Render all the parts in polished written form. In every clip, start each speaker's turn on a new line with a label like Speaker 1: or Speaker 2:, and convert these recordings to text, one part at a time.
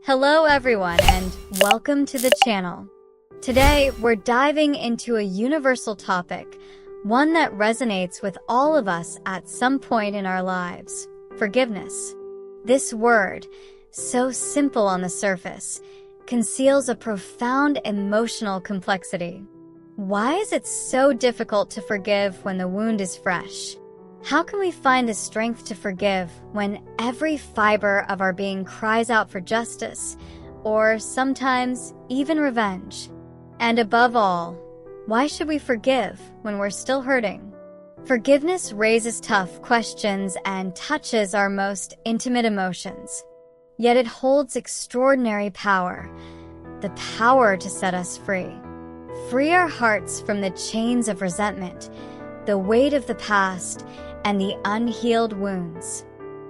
Speaker 1: Hello everyone and welcome to the channel. Today we're diving into a universal topic, one that resonates with all of us at some point in our lives: forgiveness. This word, so simple on the surface, conceals a profound emotional complexity. Why is it so difficult to forgive when the wound is fresh? How can we find the strength to forgive when every fiber of our being cries out for justice, or sometimes even revenge? And above all, why should we forgive when we're still hurting? Forgiveness raises tough questions and touches our most intimate emotions. Yet it holds extraordinary power, the power to set us free. Free our hearts from the chains of resentment, the weight of the past, and the unhealed wounds.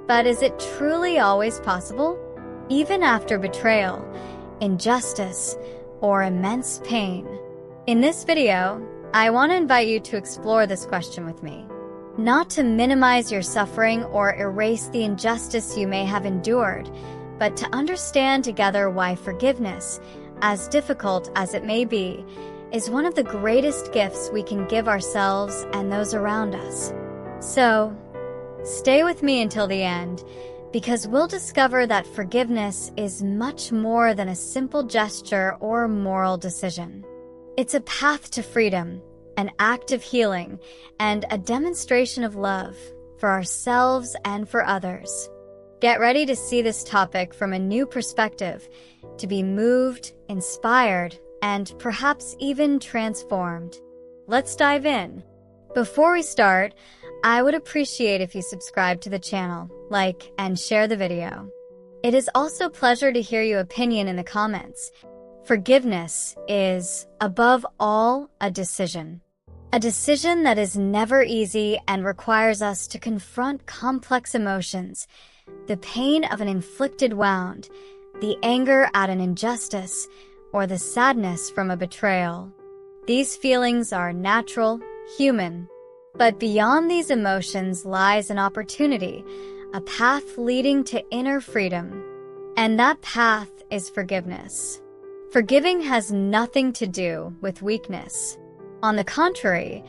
Speaker 1: But is it truly always possible? Even after betrayal, injustice, or immense pain? In this video, I want to invite you to explore this question with me. Not to minimize your suffering or erase the injustice you may have endured, but to understand together why forgiveness, as difficult as it may be, is one of the greatest gifts we can give ourselves and those around us. So, stay with me until the end, because we'll discover that forgiveness is much more than a simple gesture or moral decision. It's a path to freedom, an act of healing, and a demonstration of love for ourselves and for others. Get ready to see this topic from a new perspective, to be moved, inspired, and perhaps even transformed. Let's dive in. Before we start, I would appreciate if you subscribe to the channel, like, and share the video. It is also a pleasure to hear your opinion in the comments. Forgiveness is, above all, a decision. A decision that is never easy and requires us to confront complex emotions, the pain of an inflicted wound, the anger at an injustice, or the sadness from a betrayal. These feelings are natural, human. But beyond these emotions lies an opportunity, a path leading to inner freedom. And that path is forgiveness. Forgiving has nothing to do with weakness. On the contrary,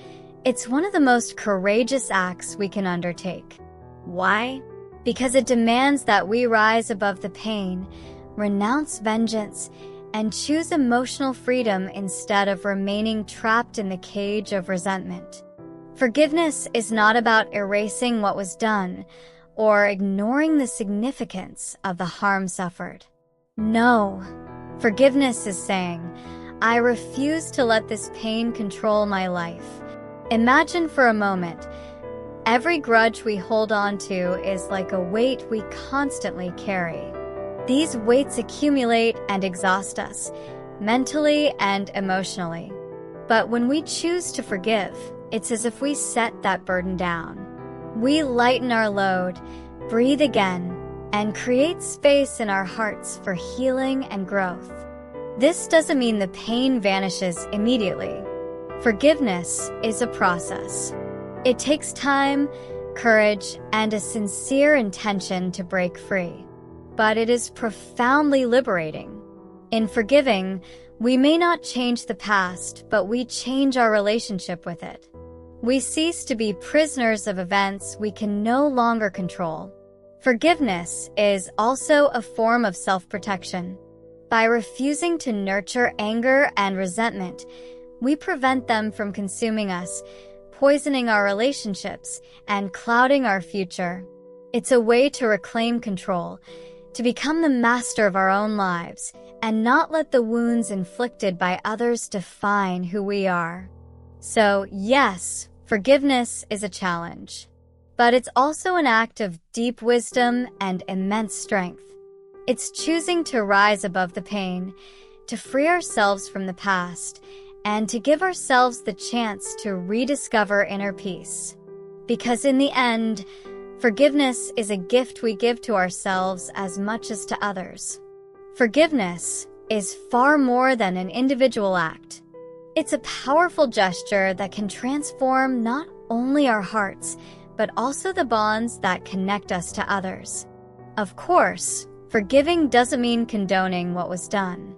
Speaker 1: it's one of the most courageous acts we can undertake. Why? Because it demands that we rise above the pain, renounce vengeance, and choose emotional freedom instead of remaining trapped in the cage of resentment. Forgiveness is not about erasing what was done or ignoring the significance of the harm suffered. No, forgiveness is saying, I refuse to let this pain control my life. Imagine for a moment, every grudge we hold on to is like a weight we constantly carry. These weights accumulate and exhaust us, mentally and emotionally. But when we choose to forgive, it's as if we set that burden down. We lighten our load, breathe again, and create space in our hearts for healing and growth. This doesn't mean the pain vanishes immediately. Forgiveness is a process. It takes time, courage, and a sincere intention to break free. But it is profoundly liberating. In forgiving, we may not change the past, but we change our relationship with it. We cease to be prisoners of events we can no longer control. Forgiveness is also a form of self-protection. By refusing to nurture anger and resentment, we prevent them from consuming us, poisoning our relationships, and clouding our future. It's a way to reclaim control, to become the master of our own lives, and not let the wounds inflicted by others define who we are. So, yes, forgiveness is a challenge, but it's also an act of deep wisdom and immense strength. It's choosing to rise above the pain, to free ourselves from the past, and to give ourselves the chance to rediscover inner peace. Because in the end, forgiveness is a gift we give to ourselves as much as to others. Forgiveness is far more than an individual act. It's a powerful gesture that can transform not only our hearts, but also the bonds that connect us to others. Of course, Forgiving doesn't mean condoning what was done.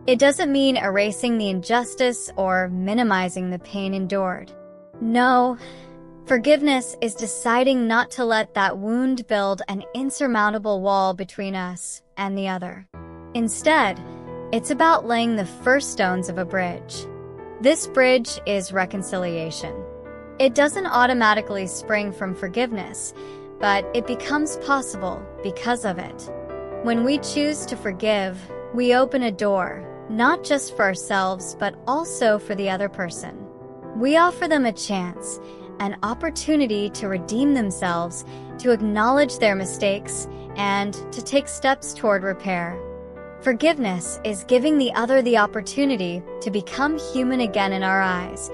Speaker 1: It doesn't mean erasing the injustice or minimizing the pain endured. No, forgiveness is deciding not to let that wound build an insurmountable wall between us and the other. Instead, it's about laying the first stones of a bridge. This bridge is reconciliation. It doesn't automatically spring from forgiveness, but it becomes possible because of it. When we choose to forgive, we open a door, not just for ourselves, but also for the other person. We offer them a chance, an opportunity to redeem themselves, to acknowledge their mistakes, and to take steps toward repair. Forgiveness is giving the other the opportunity to become human again in our eyes,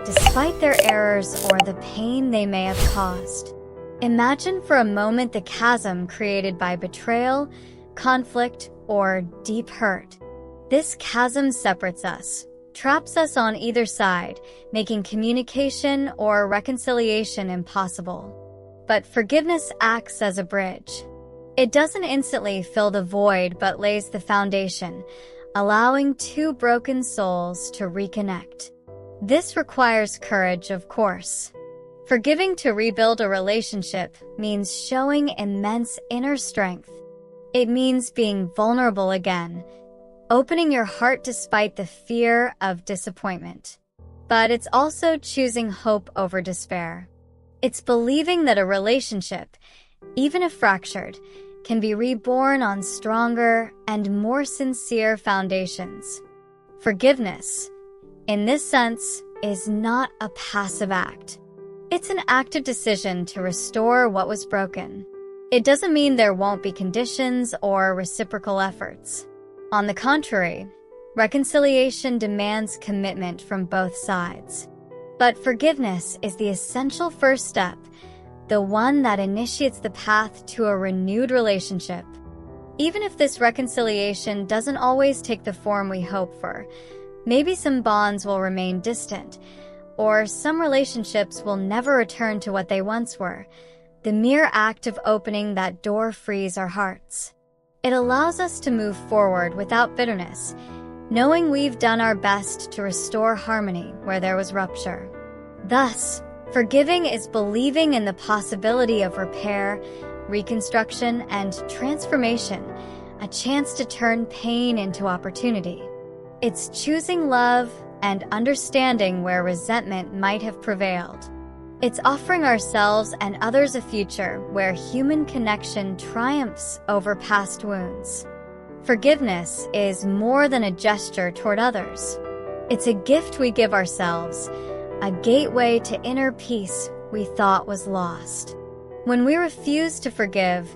Speaker 1: despite their errors or the pain they may have caused. Imagine for a moment the chasm created by betrayal, conflict, or deep hurt. This chasm separates us, traps us on either side, making communication or reconciliation impossible. But forgiveness acts as a bridge. It doesn't instantly fill the void but lays the foundation, allowing two broken souls to reconnect. This requires courage, of course. Forgiving to rebuild a relationship means showing immense inner strength. It means being vulnerable again, opening your heart despite the fear of disappointment. But it's also choosing hope over despair. It's believing that a relationship, even if fractured, can be reborn on stronger and more sincere foundations. Forgiveness, in this sense, is not a passive act. It's an active decision to restore what was broken. It doesn't mean there won't be conditions or reciprocal efforts. On the contrary, reconciliation demands commitment from both sides. But forgiveness is the essential first step, the one that initiates the path to a renewed relationship. Even if this reconciliation doesn't always take the form we hope for, maybe some bonds will remain distant, or some relationships will never return to what they once were. The mere act of opening that door frees our hearts. It allows us to move forward without bitterness, knowing we've done our best to restore harmony where there was rupture. Thus, forgiving is believing in the possibility of repair, reconstruction, and transformation, a chance to turn pain into opportunity. It's choosing love and understanding where resentment might have prevailed. It's offering ourselves and others a future where human connection triumphs over past wounds. Forgiveness is more than a gesture toward others. It's a gift we give ourselves, a gateway to inner peace we thought was lost. When we refuse to forgive,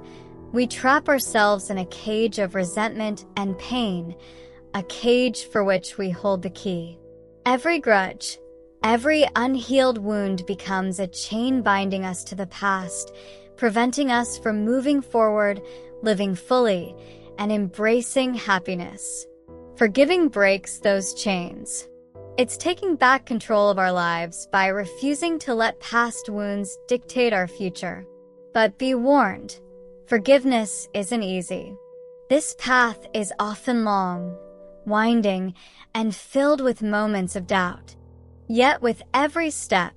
Speaker 1: we trap ourselves in a cage of resentment and pain, a cage for which we hold the key. Every grudge, every unhealed wound becomes a chain binding us to the past, preventing us from moving forward, living fully, and embracing happiness. Forgiving breaks those chains. It's taking back control of our lives by refusing to let past wounds dictate our future. But be warned, forgiveness isn't easy. This path is often long, winding, and filled with moments of doubt. Yet with every step,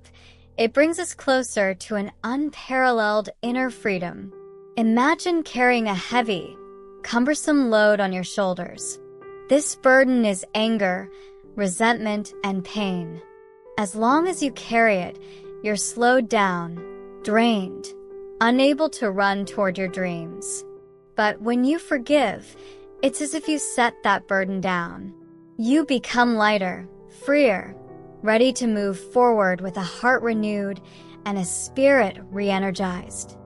Speaker 1: it brings us closer to an unparalleled inner freedom. Imagine carrying a heavy, cumbersome load on your shoulders. This burden is anger, resentment, and pain. As long as you carry it, you're slowed down, drained, unable to run toward your dreams. But when you forgive, it's as if you set that burden down. You become lighter, freer, ready to move forward with a heart renewed and a spirit re-energized.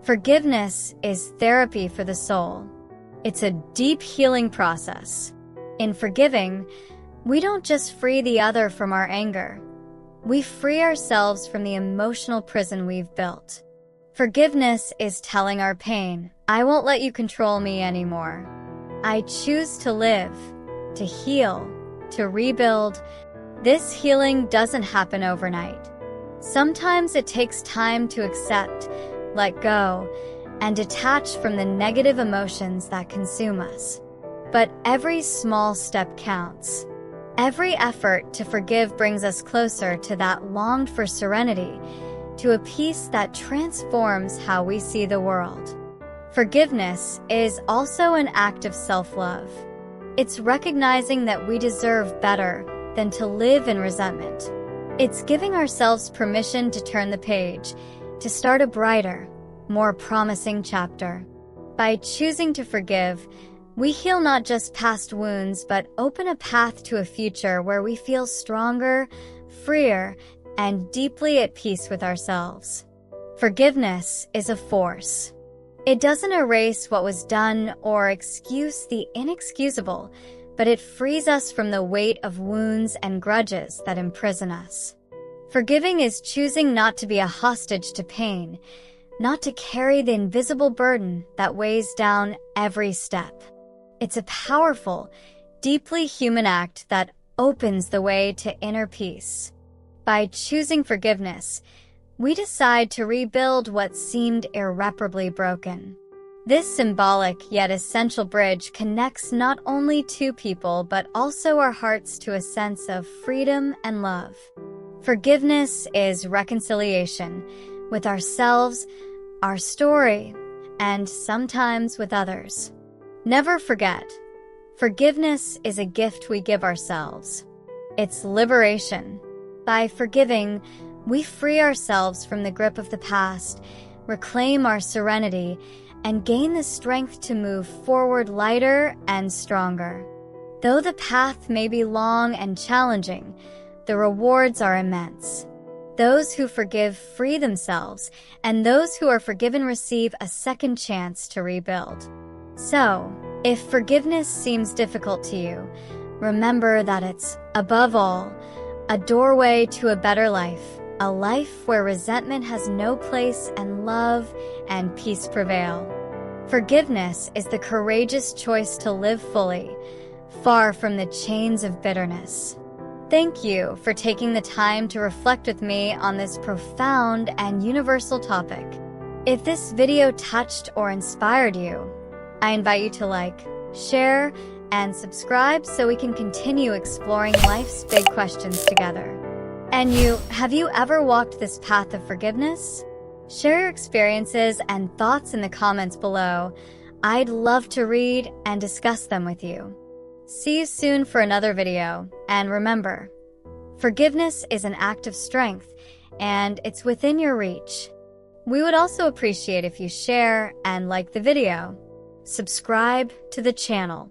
Speaker 1: Forgiveness is therapy for the soul. It's a deep healing process. In forgiving, we don't just free the other from our anger. We free ourselves from the emotional prison we've built. Forgiveness is telling our pain, I won't let you control me anymore. I choose to live, to heal, to rebuild. This healing doesn't happen overnight. Sometimes it takes time to accept, let go, and detach from the negative emotions that consume us. But every small step counts. Every effort to forgive brings us closer to that longed-for serenity, to a peace that transforms how we see the world. Forgiveness is also an act of self-love. It's recognizing that we deserve better than to live in resentment. It's giving ourselves permission to turn the page, to start a brighter, more promising chapter. By choosing to forgive, we heal not just past wounds, but open a path to a future where we feel stronger, freer, and deeply at peace with ourselves. Forgiveness is a force. It doesn't erase what was done or excuse the inexcusable, but it frees us from the weight of wounds and grudges that imprison us. Forgiving is choosing not to be a hostage to pain, not to carry the invisible burden that weighs down every step. It's a powerful, deeply human act that opens the way to inner peace. By choosing forgiveness, we decide to rebuild what seemed irreparably broken. This symbolic yet essential bridge connects not only two people but also our hearts to a sense of freedom and love. Forgiveness is reconciliation with ourselves, our story, and sometimes with others. Never forget, forgiveness is a gift we give ourselves. It's liberation. By forgiving, we free ourselves from the grip of the past, reclaim our serenity, and gain the strength to move forward lighter and stronger. Though the path may be long and challenging, the rewards are immense. Those who forgive free themselves, and those who are forgiven receive a second chance to rebuild. So, if forgiveness seems difficult to you, remember that it's, above all, a doorway to a better life. A life where resentment has no place and love and peace prevail. Forgiveness is the courageous choice to live fully, far from the chains of bitterness. Thank you for taking the time to reflect with me on this profound and universal topic. If this video touched or inspired you, I invite you to like, share, and subscribe so we can continue exploring life's big questions together. And have you ever walked this path of forgiveness? Share your experiences and thoughts in the comments below. I'd love to read and discuss them with you. See you soon for another video, and remember, forgiveness is an act of strength, and it's within your reach. We would also appreciate if you share and like the video. Subscribe to the channel.